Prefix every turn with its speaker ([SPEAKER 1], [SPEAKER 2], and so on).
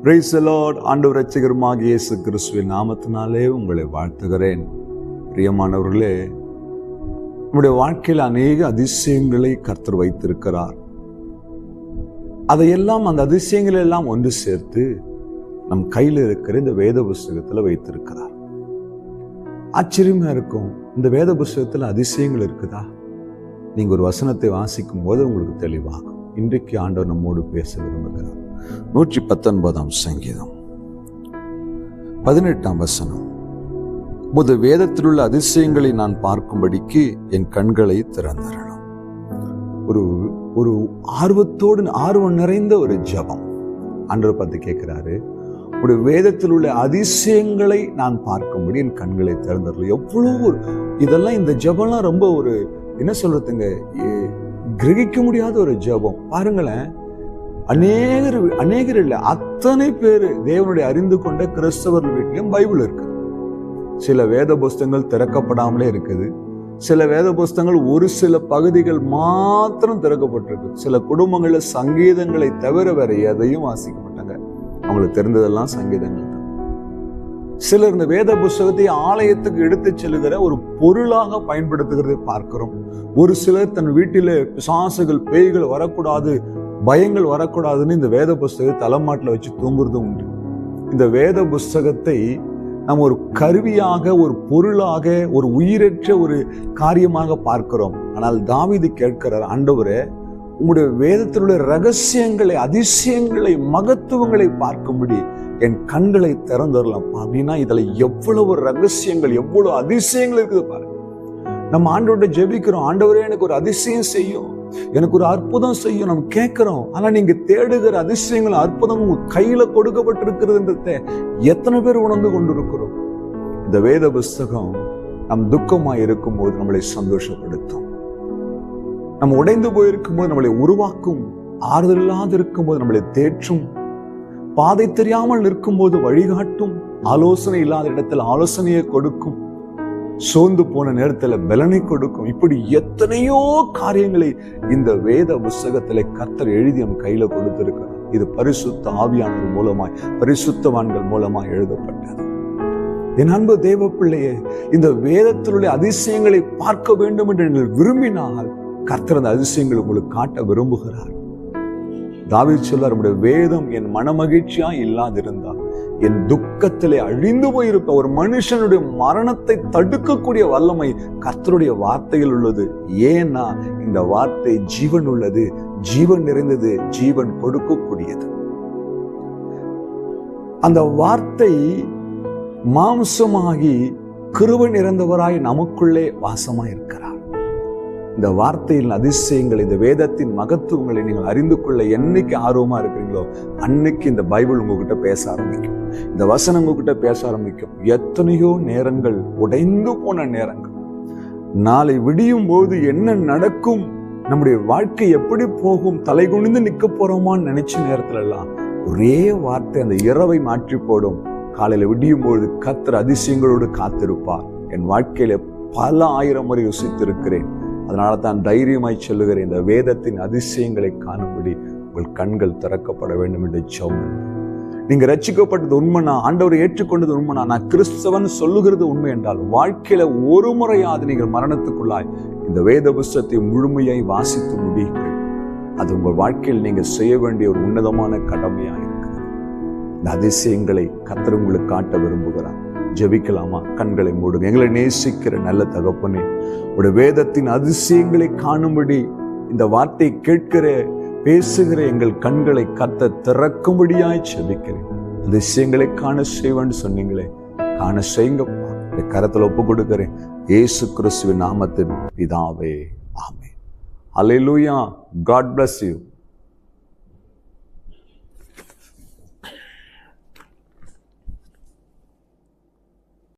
[SPEAKER 1] Praise the Lord. ஆண்டவர் இரட்சகருமாகிய இயேசு கிறிஸ்துவின் நாமத்தினாலே உங்களை வாழ்த்துகிறேன். பிரியமானவர்களே, நம்முடைய வாழ்க்கையில் அநேக அதிசயங்களை கர்த்தர் வைத்திருக்கிறார். அதையெல்லாம், அந்த அதிசயங்களை எல்லாம் ஒன்று சேர்த்து நம் கையில் இருக்கிற இந்த வேத புஸ்தகத்தில் வைத்திருக்கிறார். ஆச்சரியமா இருக்கும், இந்த வேத புஸ்தகத்தில் அதிசயங்கள் இருக்குதா? நீங்க ஒரு வசனத்தை வாசிக்கும் போது உங்களுக்கு தெளிவாகும். இன்றைக்கு ஆண்டவர் நம்மோடு பேச விரும்புகிறார். 119 சங்கீதம் 18 வசனம். உமது வேதத்தில் உள்ள அதிசயங்களை நான் பார்க்கும்படிக்கு என் கண்களை திறந்தரணும். ஒரு ஆர்வத்தோடு, ஆர்வம் நிறைந்த ஒரு ஜெபம். ஆண்டவர் பார்த்து கேட்கிறாரு, உடைய வேதத்தில் உள்ள அதிசயங்களை நான் பார்க்கும்படி என் கண்களை திறந்தரணும். எவ்வளவு இதெல்லாம், இந்த ஜெபம்லாம் ரொம்ப ஒரு என்ன சொல்றதுங்க, கிரகிக்க முடியாத ஒரு ஜெபம். பாருங்களேன், அநேகர் இல்லை, அத்தனை பேர் தேவனுடைய அறிந்து கொண்ட கிறிஸ்தவர்கள் வீட்டிலும் பைபிள் இருக்குது. சில வேத புஸ்தகங்கள் திறக்கப்படாமலே இருக்குது. சில வேத புஸ்தகங்கள் ஒரு சில பகுதிகள் மாத்திரம் திறக்கப்பட்டிருக்கு. சில குடும்பங்களில் சங்கீதங்களை தவிர வேற எதையும் வாசிக்க மாட்டாங்க. அவங்களுக்கு தெரிந்ததெல்லாம் சங்கீதங்கள் தான். சிலர் இந்த வேத புஸ்தகத்தை ஆலயத்துக்கு எடுத்து செல்லுகிற ஒரு பொருளாக பயன்படுத்துகிறதை பார்க்கிறோம். ஒரு சிலர் தன் வீட்டிலே பிசாசுகள், பேய்கள் வரக்கூடாது, பயங்கள் வரக்கூடாதுன்னு இந்த வேத புஸ்தகத்தை தலைமாட்டில் வச்சு தூங்குறதும் உண்டு. இந்த வேத புஸ்தகத்தை நம்ம ஒரு கருவியாக, ஒரு பொருளாக, ஒரு உயிரற்ற ஒரு காரியமாக பார்க்கிறோம். ஆனால் தாவீது கேட்கிறார், ஆண்டவரே, உங்களுடைய வேதத்தில் உள்ள ரகசியங்களை, அதிசயங்களை, மகத்துவங்களை பார்க்கும்படி என் கண்களை திறந்துடலாம் அப்படின்னா, இதுல எவ்வளவு ரகசியங்கள், எவ்வளவு அதிசயங்கள் இருக்குது பாருங்க. நம்ம ஆண்டவர்கிட்ட ஜெபிக்கிறோம், ஆண்டவரே எனக்கு ஒரு அதிசயம் செய்யும், எனக்கு ஒரு அற்புதம் செய்யும் நம்ம கேட்கிறோம். ஆனா நீங்க தேடுகிற அதிசயங்கள், அற்புதம் உங்க கையில கொடுக்கப்பட்டிருக்கிறதுன்றத எத்தனை பேர் உணர்ந்து கொண்டிருக்கிறோம்? இந்த வேத புஸ்தகம் நம் துக்கமாய் இருக்கும் போது நம்மளை சந்தோஷப்படுத்தும். நம்ம உடைந்து போயிருக்கும் போது நம்மளை உருவாக்கும். ஆறுதல் இல்லாது இருக்கும் போது நம்மளை தேற்றும். பாதை தெரியாமல் நிற்கும் போது வழிகாட்டும். ஆலோசனை இல்லாத இடத்துல ஆலோசனையை கொடுக்கும். சோர்ந்து போன நேரத்துல பலனை கொடுக்கும். இப்படி எத்தனையோ காரியங்களை இந்த வேத புஸ்தகத்துல கர்த்தர் எழுதி நம் கையில கொடுத்திருக்கிறார். இது பரிசுத்த ஆவியானவர் மூலமாய், பரிசுத்தவான்கள் மூலமாய் எழுதப்பட்டது. என் அன்பு தேவ பிள்ளையே, இந்த வேதத்திலுள்ள அதிசயங்களை பார்க்க வேண்டும் என்று நீங்கள் விரும்பினால் கர்த்தர் அந்த அதிசயங்களை உங்களுக்கு காட்ட விரும்புகிறார். தாவீது சொல்றார், நம்முடைய வேதம் என் மனமகிழ்ச்சியா இல்லாதிருந்தால் என் துக்கத்திலே அழிந்து போயிருப்ப. ஒரு மனுஷனுடைய மரணத்தை தடுக்கக்கூடிய வல்லமை கர்த்தருடைய வார்த்தையில் உள்ளது. ஏன்னா இந்த வார்த்தை ஜீவன் உள்ளது, ஜீவன் நிறைந்தது, ஜீவன் கொடுக்கக்கூடியது. அந்த வார்த்தை மாம்சமாகி கிருபை நிறைந்தவராய் நமக்குள்ளே வாசமாய் இருக்கிறார். இந்த வார்த்தையின் அதிசயங்கள், இந்த வேதத்தின் மகத்துவங்களை நீங்கள் அறிந்து கொள்ள என்னைக்கு ஆர்வமா இருக்கிறீங்களோ அன்னைக்கு இந்த பைபிள் உங்ககிட்ட பேச ஆரம்பிக்கும். இந்த வசனம் உங்ககிட்ட பேச ஆரம்பிக்கும். எத்தனையோ நேரங்கள், உடைந்து போன நேரங்கள், நாளை விடியும் போது என்ன நடக்கும், நம்முடைய வாழ்க்கை எப்படி போகும், தலை குனிந்து நிற்க போறோமான்னு நினைச்ச நேரத்துல எல்லாம் ஒரே வார்த்தை அந்த இரவை மாற்றி போடும். காலையில விடியும் போது கர்த்தர் அதிசயங்களோடு காத்திருப்பார். என் வாழ்க்கையில பல ஆயிரம் முறை யோசித்திருக்கிறேன். அதனால தான் தைரியமாய் சொல்லுகிறேன், இந்த வேதத்தின் அதிசயங்களை காணும்படி உங்கள் கண்கள் திறக்கப்பட வேண்டும் என்று ஜெபம். நீங்க ரட்சிக்கப்பட்டது உண்மைனா, ஆண்டவரை ஏற்றுக்கொண்டது உண்மைனா, நான் கிறிஸ்தவன் சொல்லுகிறது உண்மை என்றால் வாழ்க்கையில ஒரு முறையாவது நீங்கள் மரணத்துக்குள்ளாய் இந்த வேத புஸ்தகத்தை முழுமையாய் வாசித்து முடியுங்கள். அது உங்கள் வாழ்க்கையில் நீங்க செய்ய வேண்டிய ஒரு உன்னதமான கடமையா இருக்கிறது. இந்த அதிசயங்களை கர்த்தர் உங்களுக்கு காட்ட விரும்புகிறார். ஜெபிக்கலாமா? கண்களை மூடுங்க. எங்களை நேசிக்கிற நல்ல தகப்பனே, உடைய வேதத்தின் அதிசயங்களை காணும்படி இந்த வார்த்தை கேட்கிற, பேசுகிற எங்கள் கண்களை கர்த்தர் திறக்கும்படியாய் ஜெபிக்கிறேன். அதிசயங்களை காண செய்வேன்னு சொன்னீங்களே, காண செய்யுங்கப்பா. இந்த கரத்துல ஒப்பு கொடுக்கிறேன் இயேசு கிறிஸ்துவின் நாமத்தில் பிதாவே, ஆமென். அல்லேலூயா. God bless you.